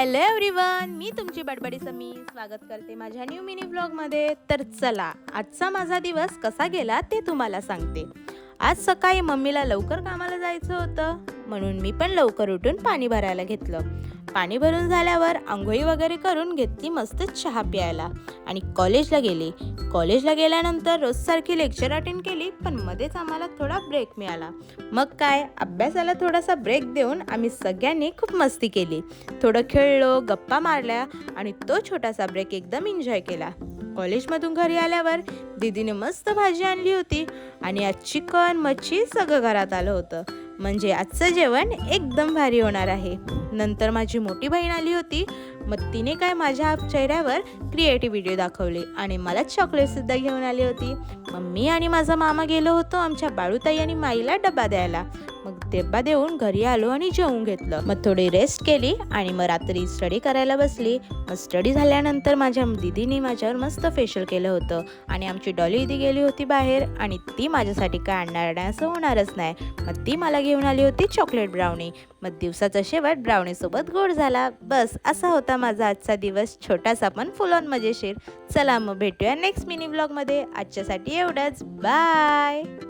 Hello everyone, मी तुमची बडबडी समी स्वागत करते माझ्या न्यू मिनी व्लॉगमध्ये। तर चला, आजचा माझा दिवस कसा गेला ते तुम्हाला सांगते। आज सकाळी मम्मीला लवकर कामाला जायचं होतं, म्हणून मी पण लवकर उठून पाणी भरायला घेतलं। पाणी भरून झाल्यावर आंघोळी वगैरे करून घेतली मस्त चहा प्यायला आणि कॉलेजला गेली। कॉलेजला गेल्यानंतर रोजसारखी लेक्चर अटेंड केली, पण मध्येच आम्हाला थोडा ब्रेक मिळाला। मग काय, अभ्यासाला थोडासा ब्रेक देऊन आम्ही सगळ्यांनी खूप मस्ती केली, थोडं खेळलो, गप्पा मारल्या आणि तो छोटासा ब्रेक एकदम एन्जॉय केला। कॉलेजमधून घरी आल्यावर दीदीने मस्त भाजी आणली होती आणि आज चिकन मच्छी सगळं घरात आलं होतं, म्हणजे आजचं जेवण एकदम भारी होणार आहे। नंतर माझी मोठी बहीण आली होती, मग तिने काय माझ्या चेहऱ्यावर क्रिएटिव्हिटी दाखवली आणि मला चॉकलेट सुद्धा घेऊन आली होती। मग मी आणि माझा मामा गेलो होतो आमच्या बाळूताई आणि माईला डबा द्यायला। मग डबा देऊन घरी आलो आणि जेवून घेतलं, मग थोडी रेस्ट केली आणि मग रात्री स्टडी करायला बसली। मग स्टडी झाल्यानंतर माझ्या दीदीने माझ्यावर मस्त फेशियल केलं होतं आणि आमची डॉली दीदी गेली होती बाहेर आणि ती माझ्यासाठी काय आणणार नाही असं होणारच नाही, मग ती मला घेऊन आली होती चॉकलेट ब्राउनी। मग दिवसाचा शेवट ब्राउनी सोबत गोड झाला। बस असा होता माझा आजचा दिवस, छोटासा पण फुल ऑन मजेशीर। चला मग भेटूया नेक्स्ट मिनी व्लॉग मध्ये, आजच्यासाठी एवढंच, बाय।